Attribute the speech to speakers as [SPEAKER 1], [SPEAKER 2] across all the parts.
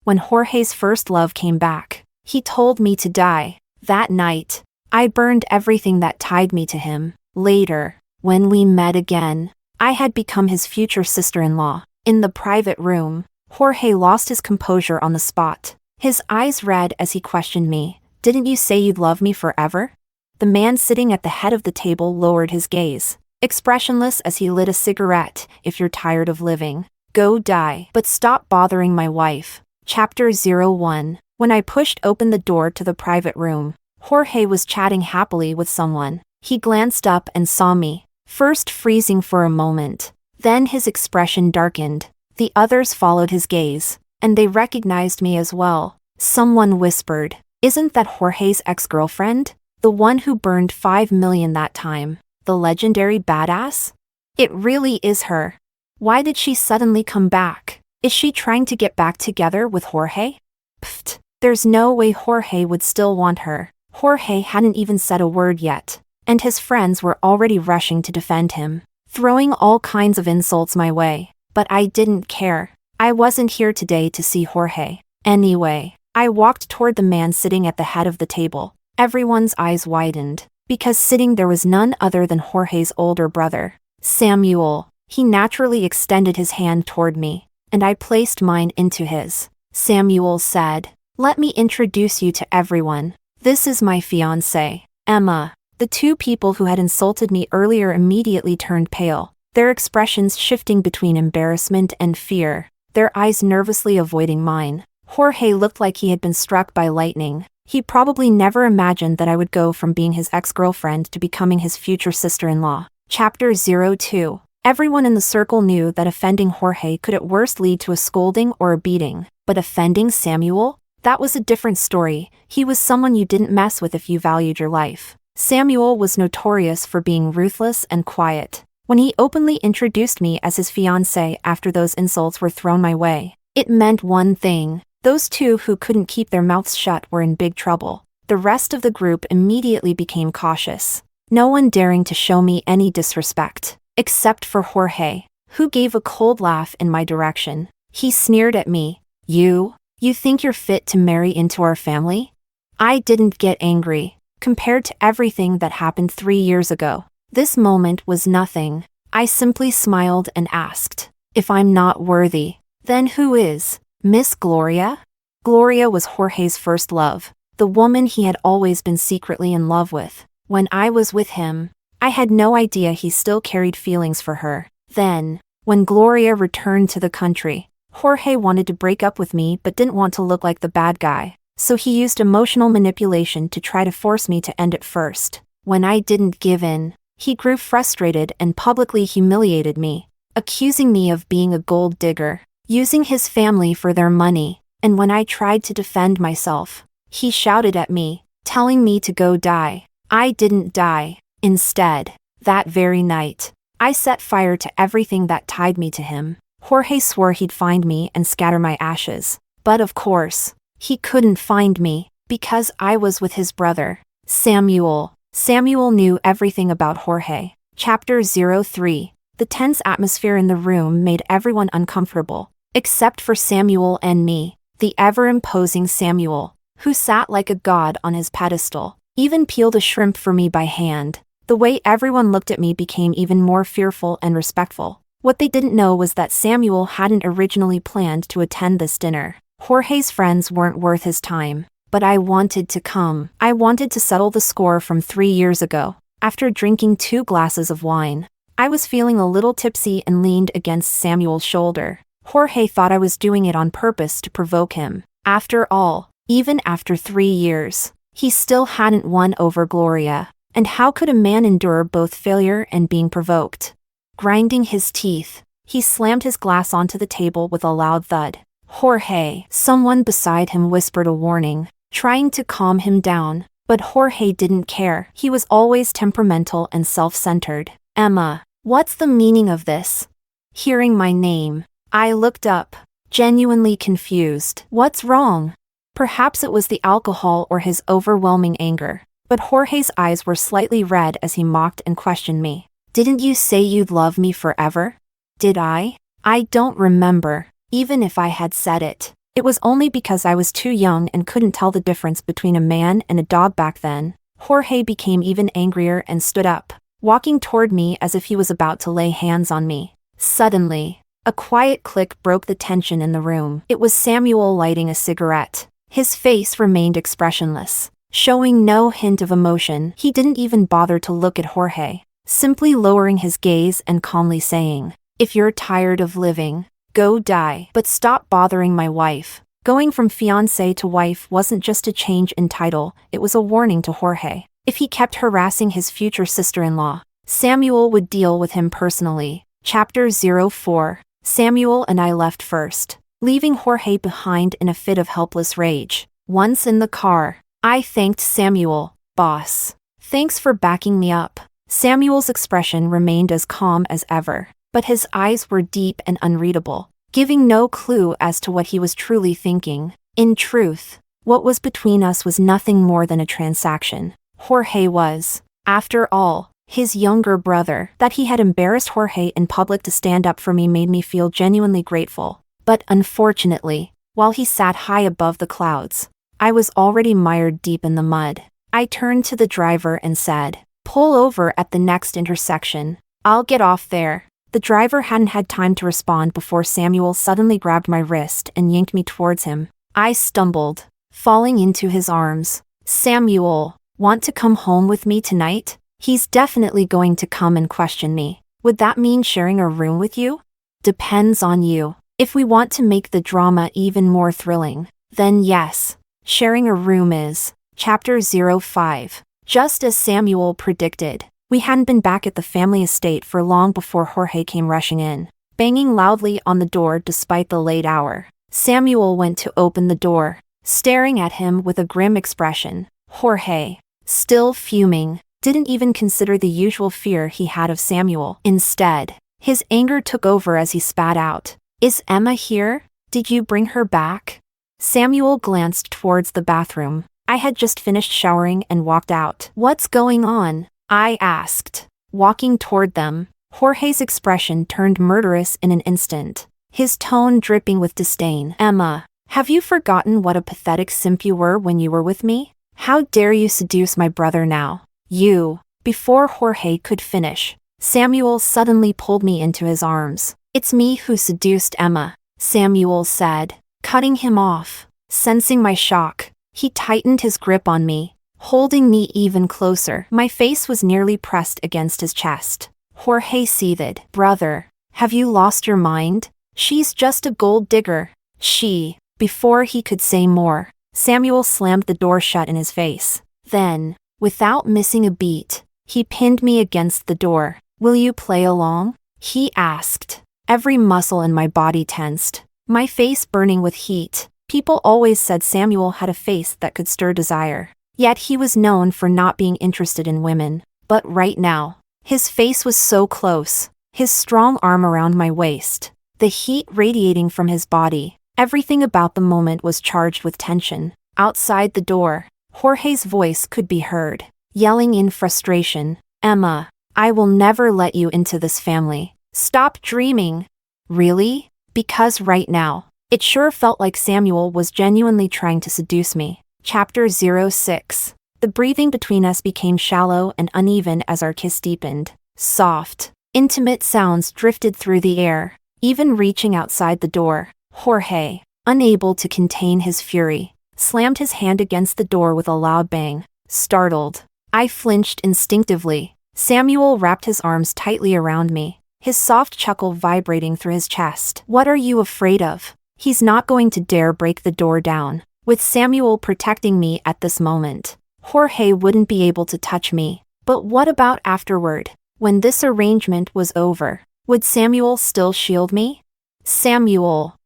[SPEAKER 1] when Jorge's first love came back. He told me to die. That night, I burned everything that tied me to him. Later, when we met again, I had become his future sister-in-law. In the private room, Jorge lost his composure on the spot. His eyes red as he questioned me. Didn't you say you'd love me forever? The man sitting at the head of the table lowered his gaze, expressionless as he lit a cigarette. If you're tired of living, go die. But stop bothering my wife. Chapter 01. When I pushed open the door to the private room, Jorge was chatting happily with someone. He glanced up and saw me, first freezing for a moment. Then his expression darkened. The others followed his gaze, and they recognized me as well. Someone whispered, "Isn't that Jorge's ex-girlfriend? The one who burned 5 million that time? The legendary badass?" It really is her. Why did she suddenly come back? Is she trying to get back together with Jorge? Pfft, there's no way Jorge would still want her. Jorge hadn't even said a word yet, and his friends were already rushing to defend him, throwing all kinds of insults my way. But I didn't care. I wasn't here today to see Jorge. Anyway, I walked toward the man sitting at the head of the table. Everyone's eyes widened, because sitting there was none other than Jorge's older brother, Samuel. He naturally extended his hand toward me, and I placed mine into his. Samuel said, "Let me introduce you to everyone. This is my fiancée, Emma." The two people who had insulted me earlier immediately turned pale, their expressions shifting between embarrassment and fear, their eyes nervously avoiding mine. Jorge looked like he had been struck by lightning. He probably never imagined that I would go from being his ex-girlfriend to becoming his future sister-in-law. Chapter 02. Everyone in the circle knew that offending Jorge could at worst lead to a scolding or a beating, but offending Samuel? That was a different story. He was someone you didn't mess with if you valued your life. Samuel was notorious for being ruthless and quiet. When he openly introduced me as his fiancée after those insults were thrown my way, it meant one thing. Those two who couldn't keep their mouths shut were in big trouble. The rest of the group immediately became cautious, no one daring to show me any disrespect, except for Jorge, who gave a cold laugh in my direction. He sneered at me. You think you're fit to marry into our family?" I didn't get angry. Compared to everything that happened 3 years ago, this moment was nothing. I simply smiled and asked, "If I'm not worthy, then who is? Miss Gloria?" Gloria was Jorge's first love, the woman he had always been secretly in love with. When I was with him, I had no idea he still carried feelings for her. Then, when Gloria returned to the country, Jorge wanted to break up with me but didn't want to look like the bad guy, so he used emotional manipulation to try to force me to end it first. When I didn't give in, he grew frustrated and publicly humiliated me, accusing me of being a gold digger, using his family for their money, and when I tried to defend myself, he shouted at me, telling me to go die. I didn't die. Instead, that very night, I set fire to everything that tied me to him. Jorge swore he'd find me and scatter my ashes, but of course, he couldn't find me, because I was with his brother, Samuel. Samuel knew everything about Jorge. Chapter 03. The tense atmosphere in the room made everyone uncomfortable, except for Samuel and me, the ever-imposing Samuel, who sat like a god on his pedestal, even peeled a shrimp for me by hand. The way everyone looked at me became even more fearful and respectful. What they didn't know was that Samuel hadn't originally planned to attend this dinner. Jorge's friends weren't worth his time, but I wanted to come. I wanted to settle the score from 3 years ago. After drinking 2 glasses of wine, I was feeling a little tipsy and leaned against Samuel's shoulder. Jorge thought I was doing it on purpose to provoke him. After all, even after 3 years, he still hadn't won over Gloria. And how could a man endure both failure and being provoked? Grinding his teeth, he slammed his glass onto the table with a loud thud. "Jorge!" Someone beside him whispered a warning, trying to calm him down, but Jorge didn't care. He was always temperamental and self-centered. "Emma, what's the meaning of this?" Hearing my name, I looked up, genuinely confused. What's wrong? Perhaps it was the alcohol or his overwhelming anger, but Jorge's eyes were slightly red as he mocked and questioned me. "Didn't you say you'd love me forever?" Did I? I don't remember, even if I had said it. It was only because I was too young and couldn't tell the difference between a man and a dog back then. Jorge became even angrier and stood up, walking toward me as if he was about to lay hands on me. Suddenly, a quiet click broke the tension in the room. It was Samuel lighting a cigarette. His face remained expressionless, showing no hint of emotion. He didn't even bother to look at Jorge, simply lowering his gaze and calmly saying, "If you're tired of living, go die, but stop bothering my wife." Going from fiancé to wife wasn't just a change in title, it was a warning to Jorge. If he kept harassing his future sister-in-law, Samuel would deal with him personally. Chapter 04. Samuel and I left first, leaving Jorge behind in a fit of helpless rage. Once in the car, I thanked Samuel. "Boss, thanks for backing me up." Samuel's expression remained as calm as ever, but his eyes were deep and unreadable, giving no clue as to what he was truly thinking. In truth, what was between us was nothing more than a transaction. Jorge was, after all, his younger brother. That he had embarrassed Jorge in public to stand up for me made me feel genuinely grateful. But unfortunately, while he sat high above the clouds, I was already mired deep in the mud. I turned to the driver and said, "Pull over at the next intersection. I'll get off there." The driver hadn't had time to respond before Samuel suddenly grabbed my wrist and yanked me towards him. I stumbled, falling into his arms. "Samuel, want to come home with me tonight?" "He's definitely going to come and question me. Would that mean sharing a room with you?" "Depends on you. If we want to make the drama even more thrilling, then yes, sharing a room is." Chapter 05. Just as Samuel predicted, we hadn't been back at the family estate for long before Jorge came rushing in, banging loudly on the door despite the late hour. Samuel went to open the door, staring at him with a grim expression. Jorge, still fuming, didn't even consider the usual fear he had of Samuel. Instead, his anger took over as he spat out, "Is Emma here? Did you bring her back?" Samuel glanced towards the bathroom. I had just finished showering and walked out. "What's going on?" I asked, walking toward them. Jorge's expression turned murderous in an instant, his tone dripping with disdain. "Emma, have you forgotten what a pathetic simp you were when you were with me? How dare you seduce my brother now? You." Before Jorge could finish, Samuel suddenly pulled me into his arms. "It's me who seduced Emma," Samuel said, cutting him off. Sensing my shock, he tightened his grip on me, holding me even closer. My face was nearly pressed against his chest. Jorge seethed. "Brother, have you lost your mind? She's just a gold digger." "She." Before he could say more, Samuel slammed the door shut in his face. Then, without missing a beat, he pinned me against the door. "Will you play along?" he asked. Every muscle in my body tensed, my face burning with heat. People always said Samuel had a face that could stir desire. Yet he was known for not being interested in women. But right now, his face was so close, his strong arm around my waist, the heat radiating from his body. Everything about the moment was charged with tension. Outside the door, Jorge's voice could be heard, yelling in frustration, "Emma, I will never let you into this family. Stop dreaming." Really? Because right now, it sure felt like Samuel was genuinely trying to seduce me. Chapter 06. The breathing between us became shallow and uneven as our kiss deepened. Soft, intimate sounds drifted through the air, even reaching outside the door. Jorge, unable to contain his fury, slammed his hand against the door with a loud bang. Startled, I flinched instinctively. Samuel wrapped his arms tightly around me, his soft chuckle vibrating through his chest. "What are you afraid of? He's not going to dare break the door down." With Samuel protecting me at this moment, Jorge wouldn't be able to touch me. But what about afterward? When this arrangement was over, would Samuel still shield me? "Samuel,"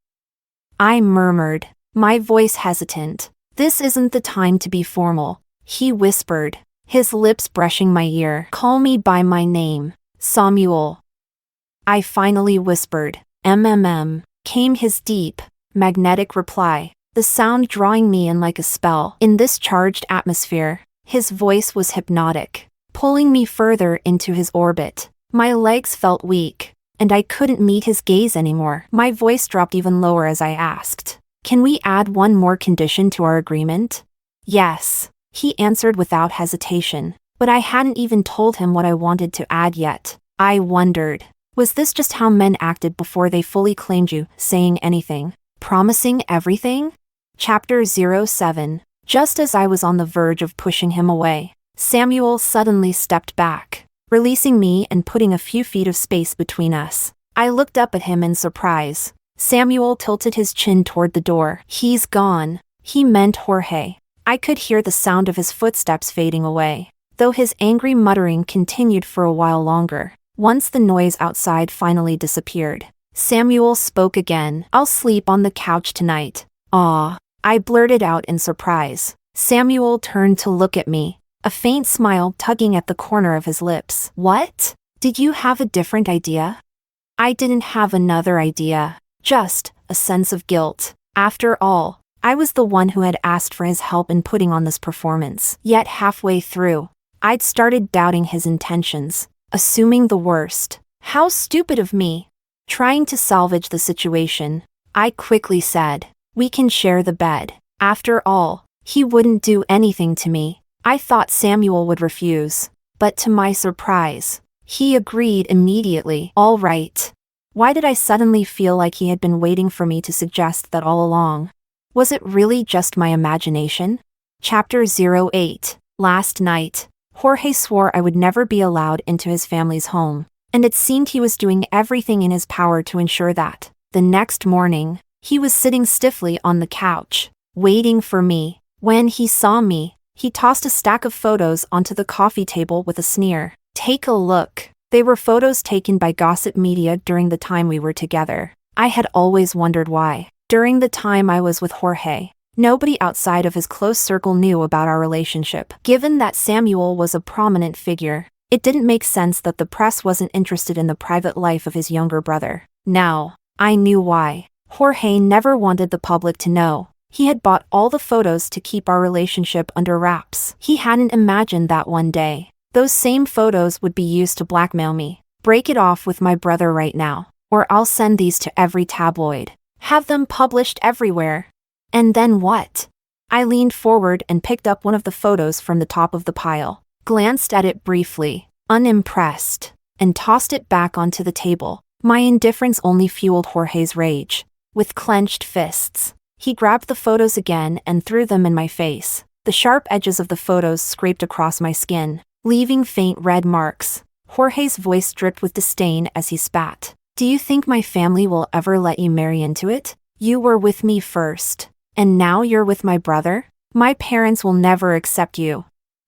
[SPEAKER 1] I murmured, my voice hesitant. "This isn't the time to be formal," he whispered, his lips brushing my ear. "Call me by my name, Samuel." I finally whispered. "MMM," came his deep, magnetic reply, the sound drawing me in like a spell. In this charged atmosphere, his voice was hypnotic, pulling me further into his orbit. My legs felt weak, and I couldn't meet his gaze anymore. My voice dropped even lower as I asked, Can we add one more condition to our agreement? Yes, he answered without hesitation, but I hadn't even told him what I wanted to add yet. I wondered, was this just how men acted before they fully claimed you, saying anything, promising everything? Chapter 07. Just as I was on the verge of pushing him away, Samuel suddenly stepped back, releasing me and putting a few feet of space between us. I looked up at him in surprise. Samuel tilted his chin toward the door. He's gone. He meant Jorge. I could hear the sound of his footsteps fading away, though his angry muttering continued for a while longer. Once the noise outside finally disappeared, Samuel spoke again. I'll sleep on the couch tonight. Aw, I blurted out in surprise. Samuel turned to look at me, a faint smile tugging at the corner of his lips. What? Did you have a different idea? I didn't have another idea, just a sense of guilt. After all, I was the one who had asked for his help in putting on this performance. Yet halfway through, I'd started doubting his intentions, assuming the worst. How stupid of me. Trying to salvage the situation, I quickly said, we can share the bed. After all, he wouldn't do anything to me. I thought Samuel would refuse, but to my surprise, he agreed immediately. All right. Why did I suddenly feel like he had been waiting for me to suggest that all along? Was it really just my imagination? Chapter 08. Last night, Jorge swore I would never be allowed into his family's home, and it seemed he was doing everything in his power to ensure that. The next morning, he was sitting stiffly on the couch, waiting for me. When he saw me, he tossed a stack of photos onto the coffee table with a sneer. Take a look. They were photos taken by gossip media during the time we were together. I had always wondered why. During the time I was with Jorge, nobody outside of his close circle knew about our relationship. Given that Samuel was a prominent figure, it didn't make sense that the press wasn't interested in the private life of his younger brother. Now, I knew why. Jorge never wanted the public to know. He had bought all the photos to keep our relationship under wraps. He hadn't imagined that one day, those same photos would be used to blackmail me. Break it off with my brother right now, or I'll send these to every tabloid. Have them published everywhere. And then what? I leaned forward and picked up one of the photos from the top of the pile, glanced at it briefly, unimpressed, and tossed it back onto the table. My indifference only fueled Jorge's rage. With clenched fists, he grabbed the photos again and threw them in my face. The sharp edges of the photos scraped across my skin, leaving faint red marks. Jorge's voice dripped with disdain as he spat. Do you think my family will ever let you marry into it? You were with me first, and now you're with my brother? My parents will never accept you.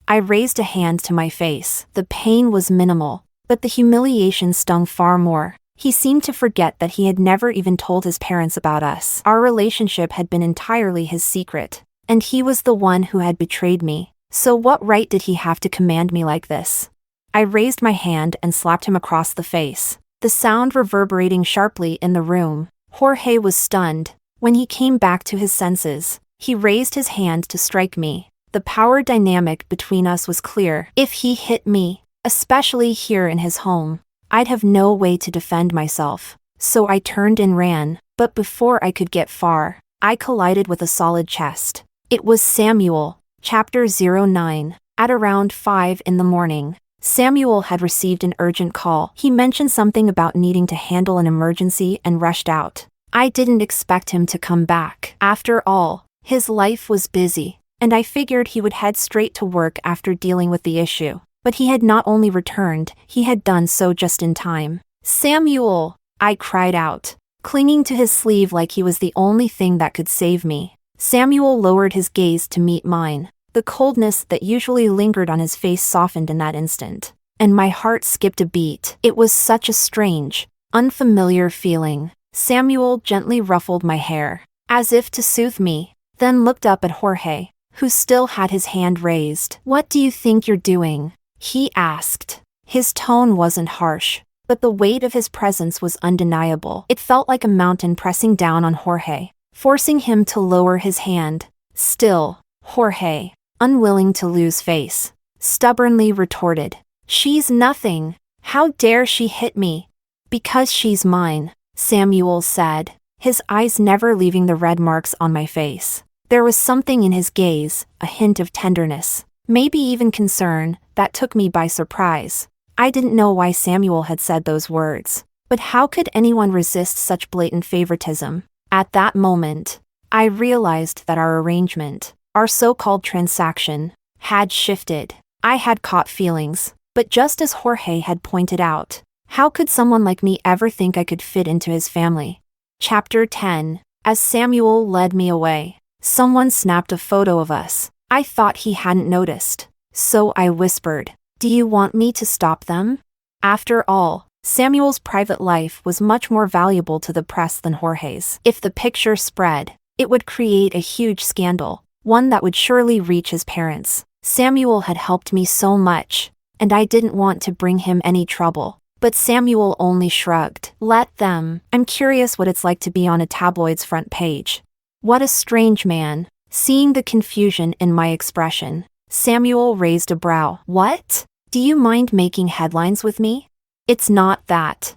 [SPEAKER 1] I raised a hand to my face. The pain was minimal, but the humiliation stung far more. He seemed to forget that he had never even told his parents about us. Our relationship had been entirely his secret, and he was the one who had betrayed me. So what right did he have to command me like this? I raised my hand and slapped him across the face, the sound reverberating sharply in the room. Jorge was stunned. When he came back to his senses, he raised his hand to strike me. The power dynamic between us was clear. If he hit me, especially here in his home, I'd have no way to defend myself. So I turned and ran, but before I could get far, I collided with a solid chest. It was Samuel. Chapter 09. At around 5 in the morning, Samuel had received an urgent call. He mentioned something about needing to handle an emergency and rushed out. I didn't expect him to come back. After all, his life was busy, and I figured he would head straight to work after dealing with the issue. But he had not only returned, he had done so just in time. Samuel! I cried out, clinging to his sleeve like he was the only thing that could save me. Samuel lowered his gaze to meet mine. The coldness that usually lingered on his face softened in that instant, and my heart skipped a beat. It was such a strange, unfamiliar feeling. Samuel gently ruffled my hair, as if to soothe me, then looked up at Jorge, who still had his hand raised. What do you think you're doing? He asked. His tone wasn't harsh, but the weight of his presence was undeniable. It felt like a mountain pressing down on Jorge, forcing him to lower his hand. Still, Jorge, unwilling to lose face, stubbornly retorted, "She's nothing. How dare she hit me?" "Because she's mine," Samuel said, his eyes never leaving the red marks on my face. There was something in his gaze, a hint of tenderness, maybe even concern, that took me by surprise. I didn't know why Samuel had said those words, but how could anyone resist such blatant favoritism? At that moment, I realized that our arrangement, our so-called transaction, had shifted. I had caught feelings, but just as Jorge had pointed out, how could someone like me ever think I could fit into his family? Chapter 10. As Samuel led me away, someone snapped a photo of us. I thought he hadn't noticed, so I whispered, "Do you want me to stop them?" After all, Samuel's private life was much more valuable to the press than Jorge's. If the picture spread, it would create a huge scandal, one that would surely reach his parents. Samuel had helped me so much, and I didn't want to bring him any trouble. But Samuel only shrugged. "Let them. I'm curious what it's like to be on a tabloid's front page." What a strange man. Seeing the confusion in my expression, Samuel raised a brow. "What? Do you mind making headlines with me?" "It's not that.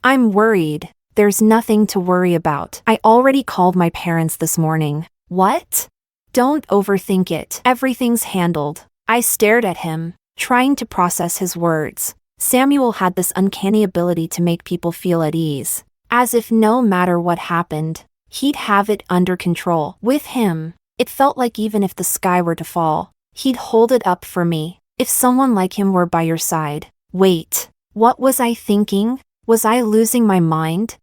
[SPEAKER 1] I'm worried." "There's nothing to worry about. I already called my parents this morning." "What?" "Don't overthink it. Everything's handled." I stared at him, trying to process his words. Samuel had this uncanny ability to make people feel at ease, as if no matter what happened, he'd have it under control. With him, it felt like even if the sky were to fall, he'd hold it up for me. If someone like him were by your side. Wait, what was I thinking? Was I losing my mind?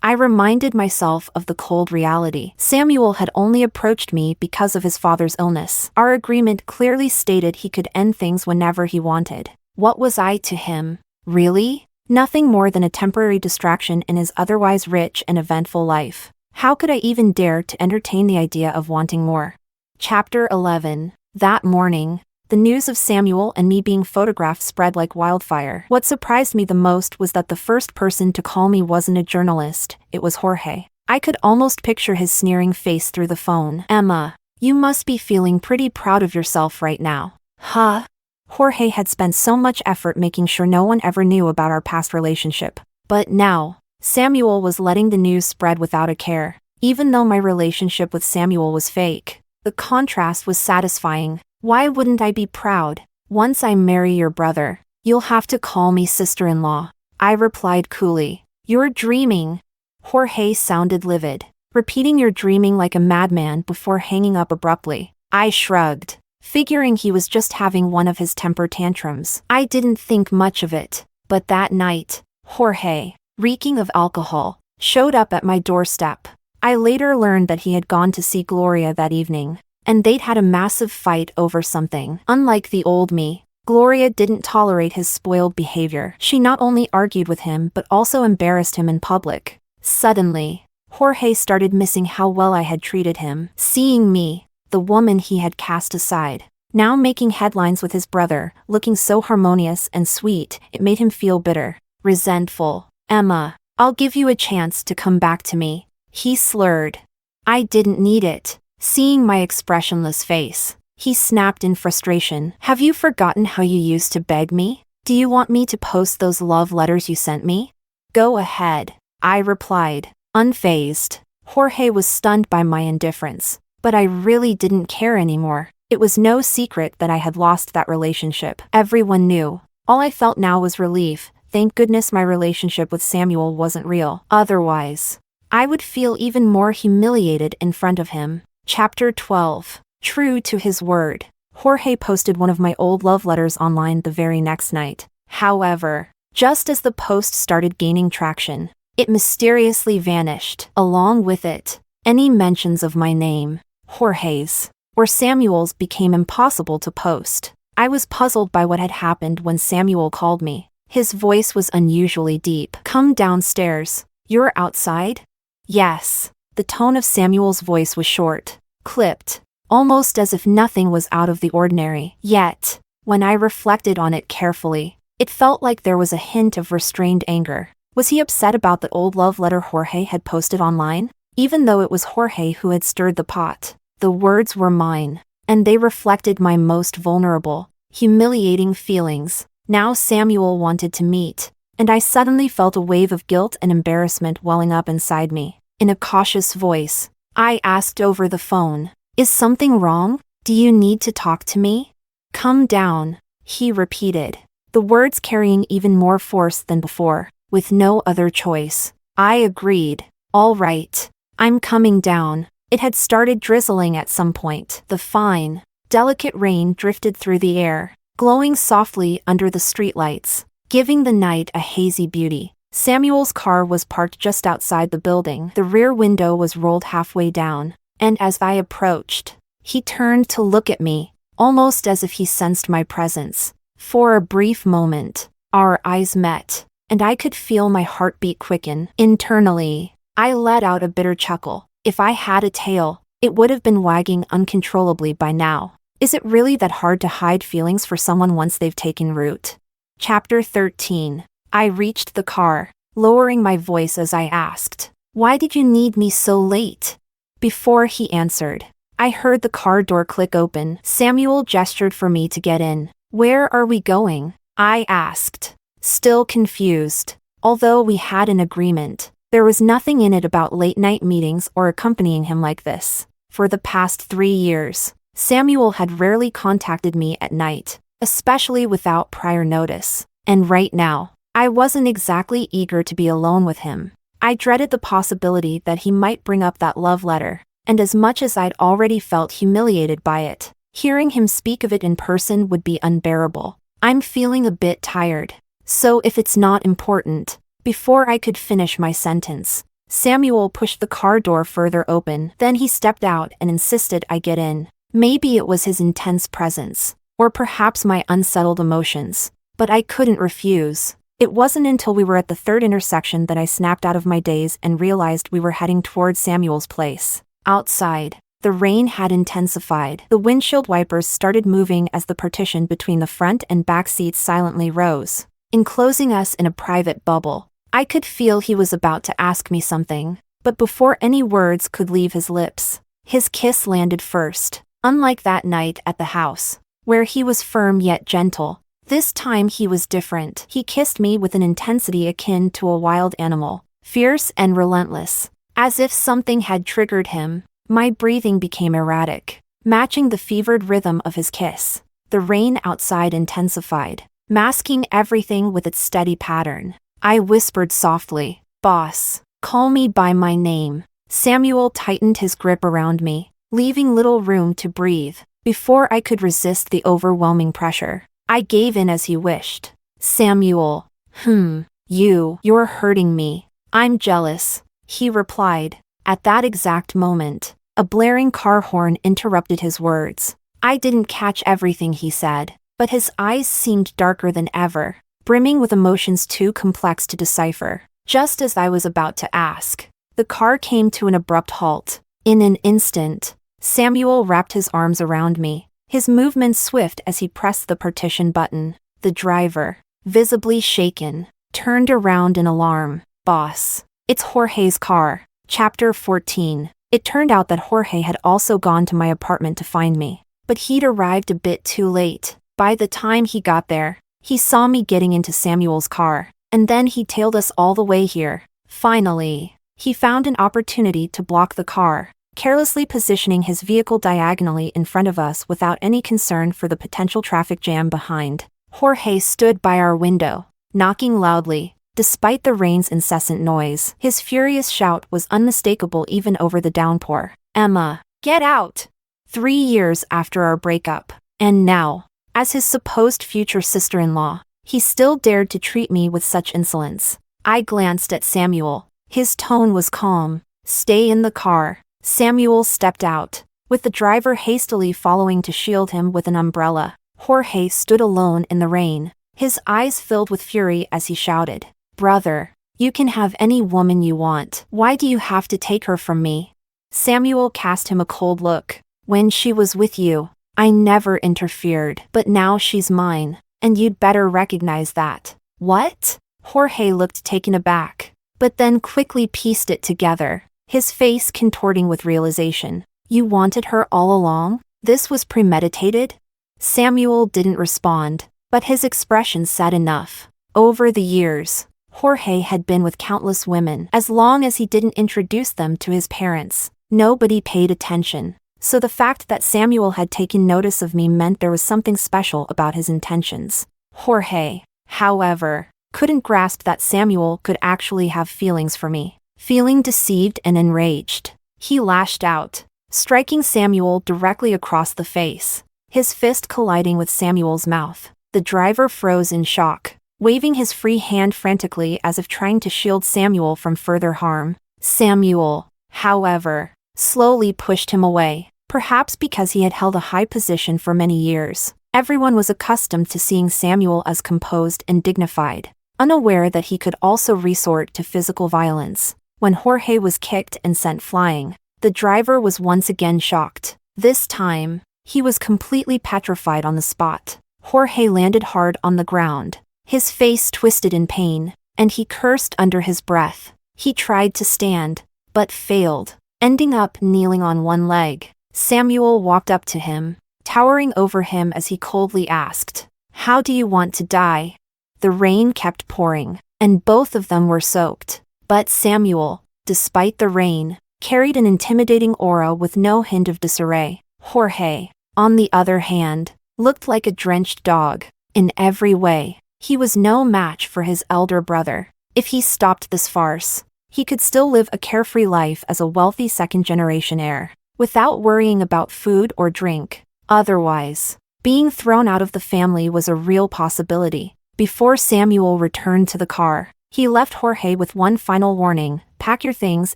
[SPEAKER 1] I reminded myself of the cold reality. Samuel had only approached me because of his father's illness. Our agreement clearly stated he could end things whenever he wanted. What was I to him? Really? Nothing more than a temporary distraction in his otherwise rich and eventful life. How could I even dare to entertain the idea of wanting more? Chapter 11. That morning, the news of Samuel and me being photographed spread like wildfire. What surprised me the most was that the first person to call me wasn't a journalist, it was Jorge. I could almost picture his sneering face through the phone. "Emma, you must be feeling pretty proud of yourself right now." "Huh?" Jorge had spent so much effort making sure no one ever knew about our past relationship. But now, Samuel was letting the news spread without a care. Even though my relationship with Samuel was fake, the contrast was satisfying. Why wouldn't I be proud? "Once I marry your brother, you'll have to call me sister-in-law," I replied coolly. "You're dreaming." Jorge sounded livid, repeating "you're dreaming" like a madman before hanging up abruptly. I shrugged, figuring he was just having one of his temper tantrums. I didn't think much of it, but that night, Jorge, reeking of alcohol, showed up at my doorstep. I later learned that he had gone to see Gloria that evening, and they'd had a massive fight over something. Unlike the old me, Gloria didn't tolerate his spoiled behavior. She not only argued with him but also embarrassed him in public. Suddenly, Jorge started missing how well I had treated him. Seeing me, the woman he had cast aside, now making headlines with his brother, looking so harmonious and sweet, it made him feel bitter, resentful. "Emma, I'll give you a chance to come back to me," he slurred. I didn't need it. Seeing my expressionless face, he snapped in frustration. "Have you forgotten how you used to beg me? Do you want me to post those love letters you sent me?" "Go ahead," I replied, unfazed. Jorge was stunned by my indifference, but I really didn't care anymore. It was no secret that I had lost that relationship. Everyone knew. All I felt now was relief. Thank goodness my relationship with Samuel wasn't real. Otherwise, I would feel even more humiliated in front of him. Chapter 12. True to his word, Jorge posted one of my old love letters online the very next night. However, just as the post started gaining traction, it mysteriously vanished. Along with it, any mentions of my name, Jorge's, or Samuel's became impossible to post. I was puzzled by what had happened when Samuel called me. His voice was unusually deep. "Come downstairs. You're outside?" "Yes." The tone of Samuel's voice was short, clipped, almost as if nothing was out of the ordinary. Yet, when I reflected on it carefully, it felt like there was a hint of restrained anger. Was he upset about the old love letter Jorge had posted online? Even though it was Jorge who had stirred the pot, the words were mine, and they reflected my most vulnerable, humiliating feelings. Now Samuel wanted to meet, and I suddenly felt a wave of guilt and embarrassment welling up inside me. In a cautious voice, I asked over the phone, "Is something wrong? Do you need to talk to me?" "Come down," he repeated, the words carrying even more force than before. With no other choice, I agreed. "All right, I'm coming down." It had started drizzling at some point. The fine, delicate rain drifted through the air, glowing softly under the streetlights, giving the night a hazy beauty. Samuel's car was parked just outside the building. The rear window was rolled halfway down, and as I approached, he turned to look at me, almost as if he sensed my presence. For a brief moment, our eyes met, and I could feel my heartbeat quicken. Internally, I let out a bitter chuckle. If I had a tail, it would have been wagging uncontrollably by now. Is it really that hard to hide feelings for someone once they've taken root? Chapter 13. I reached the car, lowering my voice as I asked, "Why did you need me so late?" Before he answered, I heard the car door click open. Samuel gestured for me to get in. "Where are we going?" I asked, still confused. Although we had an agreement, there was nothing in it about late-night meetings or accompanying him like this. For the past 3 years, Samuel had rarely contacted me at night, especially without prior notice. And right now, I wasn't exactly eager to be alone with him. I dreaded the possibility that he might bring up that love letter, and as much as I'd already felt humiliated by it, hearing him speak of it in person would be unbearable. "I'm feeling a bit tired, so if it's not important." Before I could finish my sentence, Samuel pushed the car door further open. Then he stepped out and insisted I get in. Maybe it was his intense presence, or perhaps my unsettled emotions, but I couldn't refuse. It wasn't until we were at the third intersection that I snapped out of my daze and realized we were heading toward Samuel's place. Outside, the rain had intensified. The windshield wipers started moving as the partition between the front and back seats silently rose, enclosing us in a private bubble. I could feel he was about to ask me something, but before any words could leave his lips, his kiss landed first. Unlike that night at the house, where he was firm yet gentle, this time he was different. He kissed me with an intensity akin to a wild animal, fierce and relentless. As if something had triggered him, my breathing became erratic, matching the fevered rhythm of his kiss. The rain outside intensified, masking everything with its steady pattern. I whispered softly, "Boss, call me by my name." Samuel tightened his grip around me, leaving little room to breathe. Before I could resist the overwhelming pressure, I gave in as he wished. "Samuel, you're hurting me. I'm jealous," he replied. At that exact moment, a blaring car horn interrupted his words. I didn't catch everything he said, but his eyes seemed darker than ever, brimming with emotions too complex to decipher. Just as I was about to ask, the car came to an abrupt halt. In an instant, Samuel wrapped his arms around me, his movements swift as he pressed the partition button. The driver, visibly shaken, turned around in alarm. "Boss, it's Jorge's car." Chapter 14. It turned out that Jorge had also gone to my apartment to find me, but he'd arrived a bit too late. By the time he got there, he saw me getting into Samuel's car, and then he tailed us all the way here. Finally, he found an opportunity to block the car, carelessly positioning his vehicle diagonally in front of us without any concern for the potential traffic jam behind. Jorge stood by our window, knocking loudly. Despite the rain's incessant noise, his furious shout was unmistakable even over the downpour. "Emma, get out!" 3 years after our breakup, and now, as his supposed future sister-in-law, he still dared to treat me with such insolence. I glanced at Samuel. His tone was calm. "Stay in the car." Samuel stepped out, with the driver hastily following to shield him with an umbrella. Jorge stood alone in the rain, his eyes filled with fury as he shouted, "Brother, you can have any woman you want. Why do you have to take her from me?" Samuel cast him a cold look. "When she was with you, I never interfered, but now she's mine, and you'd better recognize that." "What?" Jorge looked taken aback, but then quickly pieced it together, his face contorting with realization. "You wanted her all along? This was premeditated?" Samuel didn't respond, but his expression said enough. Over the years, Jorge had been with countless women. As long as he didn't introduce them to his parents, nobody paid attention. So the fact that Samuel had taken notice of me meant there was something special about his intentions. Jorge, however, couldn't grasp that Samuel could actually have feelings for me. Feeling deceived and enraged, he lashed out, striking Samuel directly across the face, his fist colliding with Samuel's mouth. The driver froze in shock, waving his free hand frantically as if trying to shield Samuel from further harm. Samuel, however, slowly pushed him away, perhaps because he had held a high position for many years. Everyone was accustomed to seeing Samuel as composed and dignified, unaware that he could also resort to physical violence. When Jorge was kicked and sent flying, the driver was once again shocked. This time, he was completely petrified on the spot. Jorge landed hard on the ground, his face twisted in pain, and he cursed under his breath. He tried to stand, but failed, ending up kneeling on one leg. Samuel walked up to him, towering over him as he coldly asked, "How do you want to die?" The rain kept pouring, and both of them were soaked. But Samuel, despite the rain, carried an intimidating aura with no hint of disarray. Jorge, on the other hand, looked like a drenched dog. In every way, he was no match for his elder brother. If he stopped this farce, he could still live a carefree life as a wealthy second-generation heir, without worrying about food or drink. Otherwise, being thrown out of the family was a real possibility. Before Samuel returned to the car, he left Jorge with one final warning: pack your things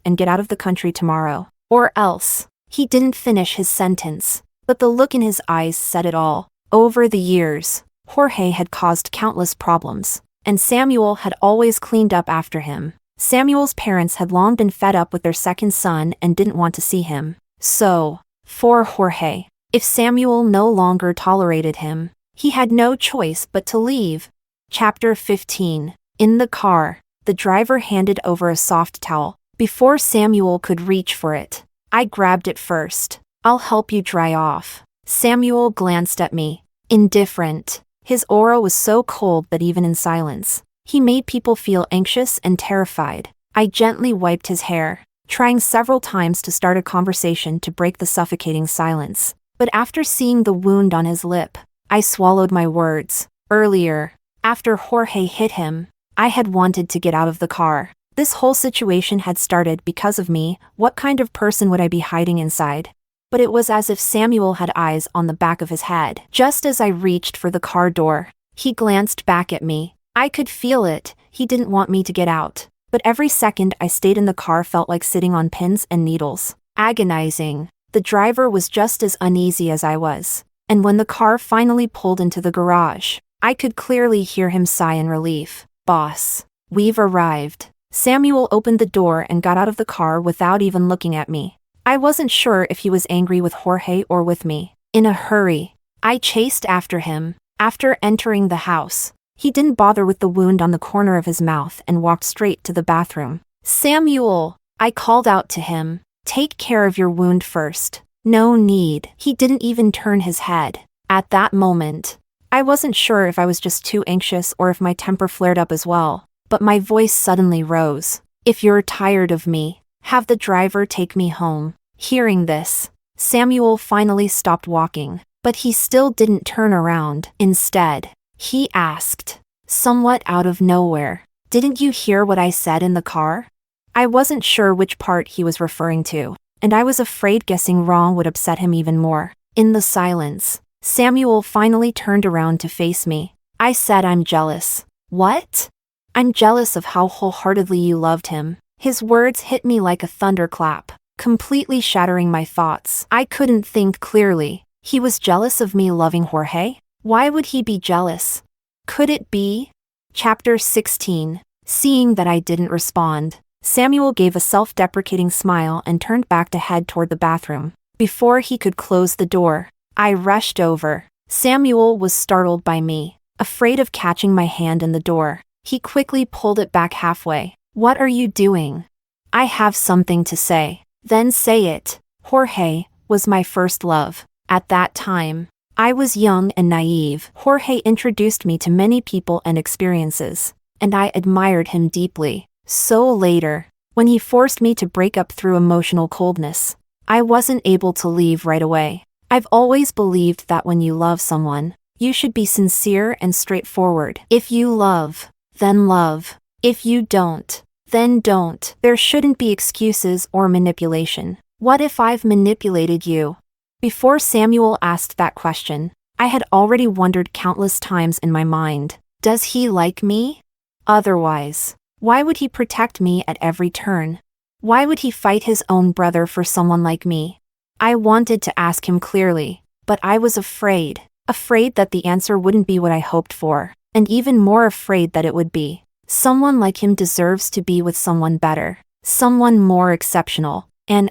[SPEAKER 1] and get out of the country tomorrow. Or else. He didn't finish his sentence, but the look in his eyes said it all. Over the years, Jorge had caused countless problems, and Samuel had always cleaned up after him. Samuel's parents had long been fed up with their second son and didn't want to see him. So, for Jorge, if Samuel no longer tolerated him, he had no choice but to leave. Chapter 15. In the car, the driver handed over a soft towel. Before Samuel could reach for it, I grabbed it first. "I'll help you dry off." Samuel glanced at me, indifferent. His aura was so cold that even in silence, he made people feel anxious and terrified. I gently wiped his hair, trying several times to start a conversation to break the suffocating silence. But after seeing the wound on his lip, I swallowed my words. Earlier, after Jorge hit him, I had wanted to get out of the car. This whole situation had started because of me. What kind of person would I be hiding inside? But it was as if Samuel had eyes on the back of his head. Just as I reached for the car door, he glanced back at me. I could feel it. He didn't want me to get out. But every second I stayed in the car felt like sitting on pins and needles. Agonizing. The driver was just as uneasy as I was. And when the car finally pulled into the garage, I could clearly hear him sigh in relief. "Boss, we've arrived." Samuel opened the door and got out of the car without even looking at me. I wasn't sure if he was angry with Jorge or with me. In a hurry, I chased after him. After entering the house, he didn't bother with the wound on the corner of his mouth and walked straight to the bathroom. "Samuel," I called out to him, "take care of your wound first." "No need." He didn't even turn his head. At that moment, I wasn't sure if I was just too anxious or if my temper flared up as well, but my voice suddenly rose. "If you're tired of me, have the driver take me home." Hearing this, Samuel finally stopped walking, but he still didn't turn around. Instead, he asked, somewhat out of nowhere, "Didn't you hear what I said in the car?" I wasn't sure which part he was referring to, and I was afraid guessing wrong would upset him even more. In the silence, Samuel finally turned around to face me. I said, "I'm jealous." "What?" "I'm jealous of how wholeheartedly you loved him." His words hit me like a thunderclap, completely shattering my thoughts. I couldn't think clearly. He was jealous of me loving Jorge? Why would he be jealous? Could it be? Chapter 16. Seeing that I didn't respond, Samuel gave a self-deprecating smile and turned back to head toward the bathroom. Before he could close the door, I rushed over. Samuel was startled by me, afraid of catching my hand in the door. He quickly pulled it back halfway. "What are you doing?" "I have something to say." "Then say it." Jorge was my first love. At that time, I was young and naive. Jorge introduced me to many people and experiences. and I admired him deeply. So later, when he forced me to break up through emotional coldness, I wasn't able to leave right away. I've always believed that when you love someone, you should be sincere and straightforward. If you love, then love. If you don't, then don't. There shouldn't be excuses or manipulation. What if I've manipulated you? Before Samuel asked that question, I had already wondered countless times in my mind. Does he like me? Otherwise, why would he protect me at every turn? Why would he fight his own brother for someone like me? I wanted to ask him clearly, but I was afraid. Afraid that the answer wouldn't be what I hoped for, and even more afraid that it would be. Someone like him deserves to be with someone better, someone more exceptional, and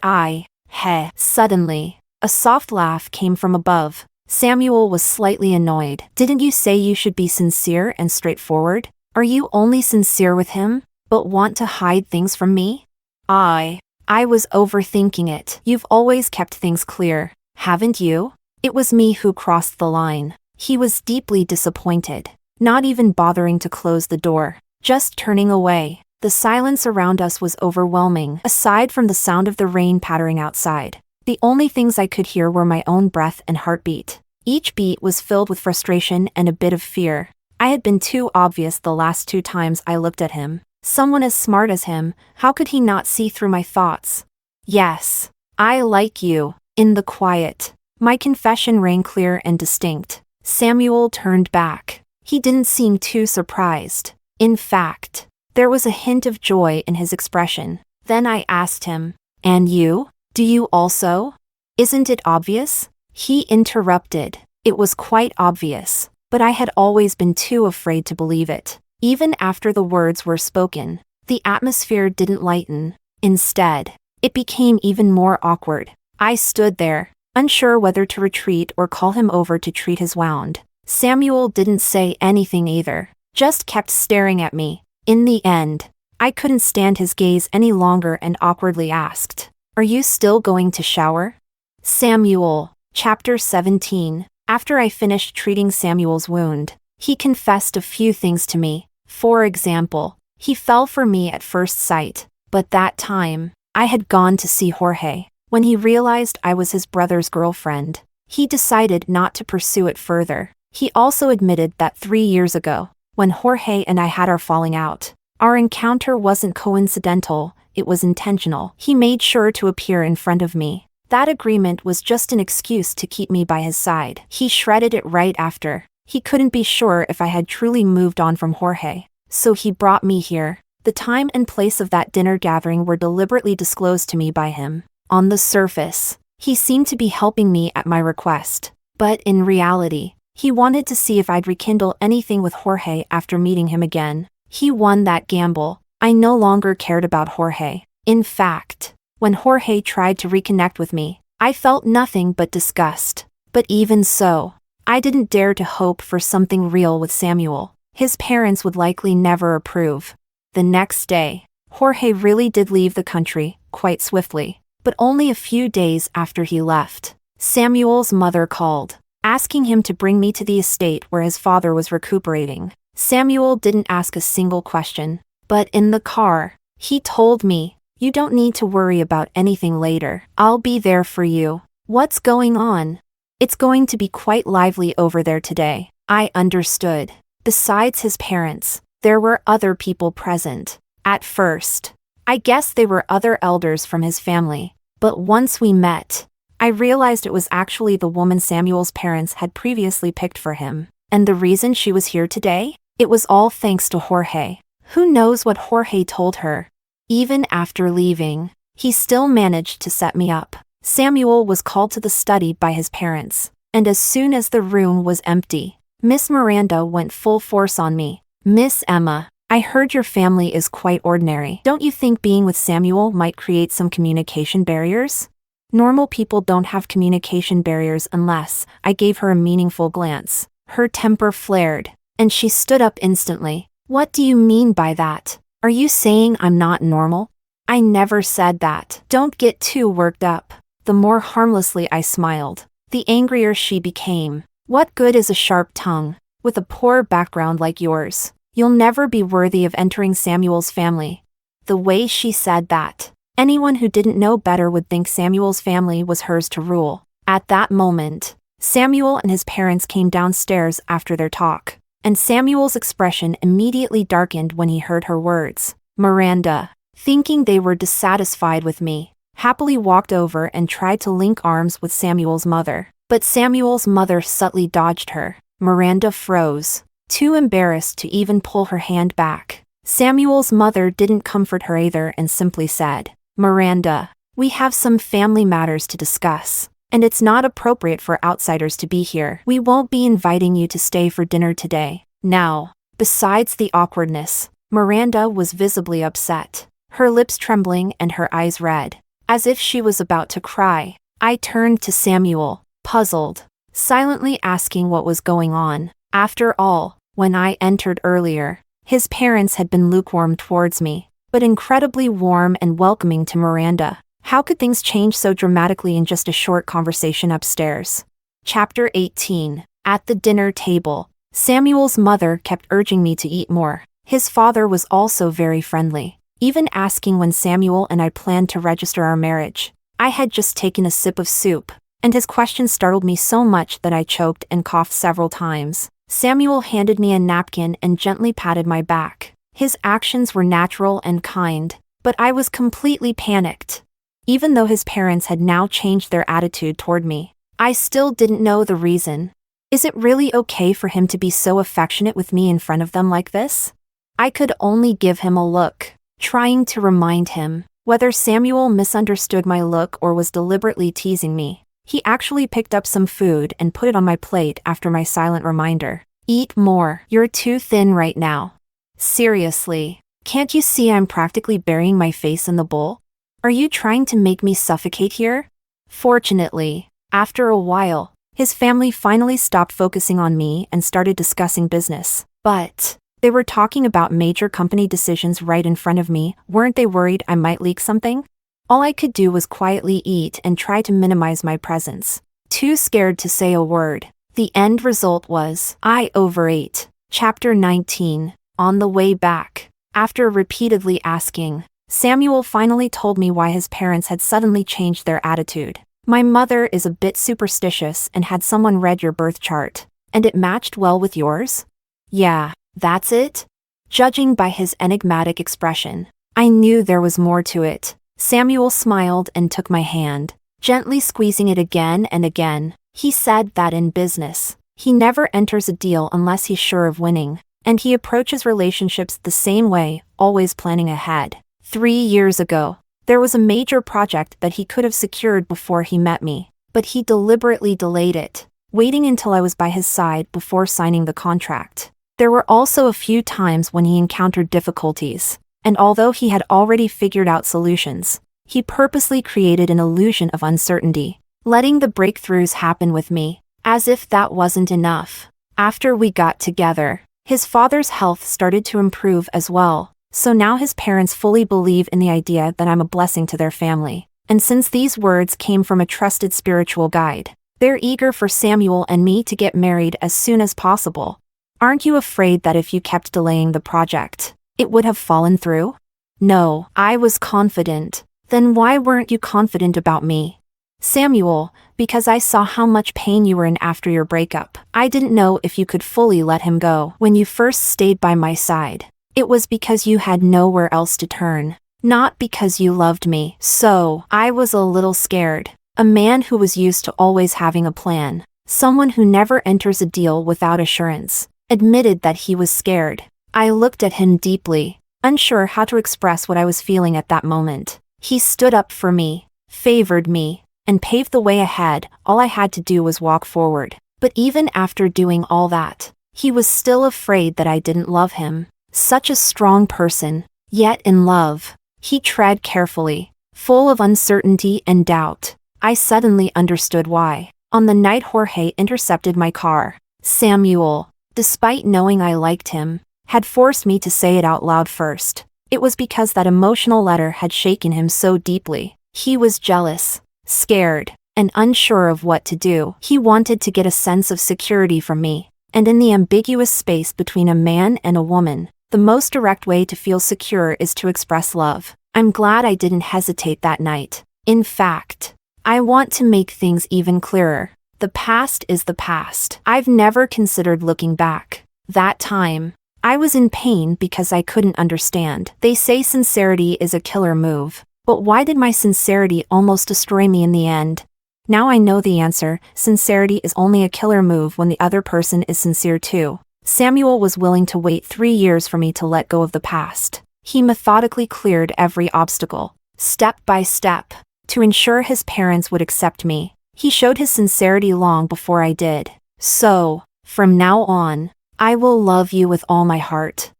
[SPEAKER 1] Suddenly, a soft laugh came from above. Samuel was slightly annoyed. Didn't you say you should be sincere and straightforward? Are you only sincere with him, but want to hide things from me? I was overthinking it. You've always kept things clear, haven't you? It was me who crossed the line. He was deeply disappointed, not even bothering to close the door, just turning away. The silence around us was overwhelming. Aside from the sound of the rain pattering outside, the only things I could hear were my own breath and heartbeat. Each beat was filled with frustration and a bit of fear. I had been too obvious the last 2 times I looked at him. Someone as smart as him, how could he not see through my thoughts? Yes, I like you. In the quiet, my confession rang clear and distinct. Samuel turned back. He didn't seem too surprised. In fact, there was a hint of joy in his expression. Then I asked him, "And you? Do you also? Isn't it obvious?" He interrupted. It was quite obvious, but I had always been too afraid to believe it. Even after the words were spoken, the atmosphere didn't lighten. Instead, it became even more awkward. I stood there, unsure whether to retreat or call him over to treat his wound. Samuel didn't say anything either, just kept staring at me. In the end, I couldn't stand his gaze any longer and awkwardly asked, "Are you still going to shower?" Samuel, Chapter 17. After I finished treating Samuel's wound, he confessed a few things to me. For example, he fell for me at first sight, but that time, I had gone to see Jorge. When he realized I was his brother's girlfriend, he decided not to pursue it further. He also admitted that 3 years ago, when Jorge and I had our falling out, our encounter wasn't coincidental, it was intentional. He made sure to appear in front of me. That agreement was just an excuse to keep me by his side. He shredded it right after. He couldn't be sure if I had truly moved on from Jorge, so he brought me here. The time and place of that dinner gathering were deliberately disclosed to me by him. On the surface, he seemed to be helping me at my request, but in reality, he wanted to see if I'd rekindle anything with Jorge after meeting him again. He won that gamble. I no longer cared about Jorge. In fact, when Jorge tried to reconnect with me, I felt nothing but disgust. But even so, I didn't dare to hope for something real with Samuel. His parents would likely never approve. The next day, Jorge really did leave the country, quite swiftly. But only a few days after he left, Samuel's mother called, asking him to bring me to the estate where his father was recuperating. Samuel didn't ask a single question, but in the car, he told me, "You don't need to worry about anything later. I'll be there for you." What's going on? It's going to be quite lively over there today. I understood. Besides his parents, there were other people present. At first, I guessed they were other elders from his family, but once we met, I realized it was actually the woman Samuel's parents had previously picked for him. And the reason she was here today? It was all thanks to Jorge. Who knows what Jorge told her? Even after leaving, he still managed to set me up. Samuel was called to the study by his parents, and as soon as the room was empty, Miss Miranda went full force on me. "Miss Emma, I heard your family is quite ordinary. Don't you think being with Samuel might create some communication barriers?" Normal people don't have communication barriers unless. I gave her a meaningful glance. Her temper flared, and she stood up instantly. "What do you mean by that? Are you saying I'm not normal?" "I never said that. Don't get too worked up." The more harmlessly I smiled, the angrier she became. "What good is a sharp tongue, with a poor background like yours? You'll never be worthy of entering Samuel's family. The way she said that, anyone who didn't know better would think Samuel's family was hers to rule. At that moment, Samuel and his parents came downstairs after their talk, and Samuel's expression immediately darkened when he heard her words. Miranda, thinking they were dissatisfied with me, happily walked over and tried to link arms with Samuel's mother. But Samuel's mother subtly dodged her. Miranda froze, too embarrassed to even pull her hand back. Samuel's mother didn't comfort her either and simply said, Miranda, we have some family matters to discuss, and it's not appropriate for outsiders to be here. We won't be inviting you to stay for dinner today. Now, besides the awkwardness, Miranda was visibly upset, her lips trembling and her eyes red, as if she was about to cry. I turned to Samuel, puzzled, silently asking what was going on. After all, when I entered earlier, his parents had been lukewarm towards me, but incredibly warm and welcoming to Miranda. How could things change so dramatically in just a short conversation upstairs? Chapter 18. At the dinner table, Samuel's mother kept urging me to eat more. His father was also very friendly, even asking when Samuel and I planned to register our marriage. I had just taken a sip of soup, and his question startled me so much that I choked and coughed several times. Samuel handed me a napkin and gently patted my back. His actions were natural and kind, but I was completely panicked. Even though his parents had now changed their attitude toward me, I still didn't know the reason. Is it really okay for him to be so affectionate with me in front of them like this? I could only give him a look, trying to remind him. Whether Samuel misunderstood my look or was deliberately teasing me, he actually picked up some food and put it on my plate after my silent reminder. Eat more. You're too thin right now. Seriously, can't you see I'm practically burying my face in the bowl? Are you trying to make me suffocate here? Fortunately, after a while, his family finally stopped focusing on me and started discussing business. But they were talking about major company decisions right in front of me. Weren't they worried I might leak something? All I could do was quietly eat and try to minimize my presence, too scared to say a word. The end result was, I overate. Chapter 19. On the way back, after repeatedly asking, Samuel finally told me why his parents had suddenly changed their attitude. My mother is a bit superstitious and had someone read your birth chart, and it matched well with yours? Yeah, that's it? Judging by his enigmatic expression, I knew there was more to it. Samuel smiled and took my hand, gently squeezing it again and again. He said that in business, he never enters a deal unless he's sure of winning, and he approaches relationships the same way, always planning ahead. 3 years ago, there was a major project that he could have secured before he met me, but he deliberately delayed it, waiting until I was by his side before signing the contract. There were also a few times when he encountered difficulties, and although he had already figured out solutions, he purposely created an illusion of uncertainty, letting the breakthroughs happen with me, as if that wasn't enough. After we got together, his father's health started to improve as well, so now his parents fully believe in the idea that I'm a blessing to their family. And since these words came from a trusted spiritual guide, they're eager for Samuel and me to get married as soon as possible. Aren't you afraid that if you kept delaying the project, it would have fallen through? No, I was confident. Then why weren't you confident about me? Samuel, because I saw how much pain you were in after your breakup. I didn't know if you could fully let him go. When you first stayed by my side, it was because you had nowhere else to turn, not because you loved me. So, I was a little scared. A man who was used to always having a plan, someone who never enters a deal without assurance, admitted that he was scared. I looked at him deeply, unsure how to express what I was feeling at that moment. He stood up for me, favored me, and paved the way ahead. All I had to do was walk forward. But even after doing all that, he was still afraid that I didn't love him. Such a strong person, yet in love. He tread carefully, full of uncertainty and doubt. I suddenly understood why. On the night Jorge intercepted my car, Samuel, despite knowing I liked him, had forced me to say it out loud first. It was because that emotional letter had shaken him so deeply. He was jealous, scared, and unsure of what to do. He wanted to get a sense of security from me, And in the ambiguous space between a man and a woman, the most direct way to feel secure is to express love. I'm glad I didn't hesitate that night. In fact, I want to make things even clearer. The past is the past. I've never considered looking back. That time, I was in pain because I couldn't understand. They say sincerity is a killer move. But why did my sincerity almost destroy me in the end? Now I know the answer. Sincerity is only a killer move when the other person is sincere too. Samuel was willing to wait 3 years for me to let go of the past. He methodically cleared every obstacle, step by step, to ensure his parents would accept me. He showed his sincerity long before I did. So, from now on, I will love you with all my heart.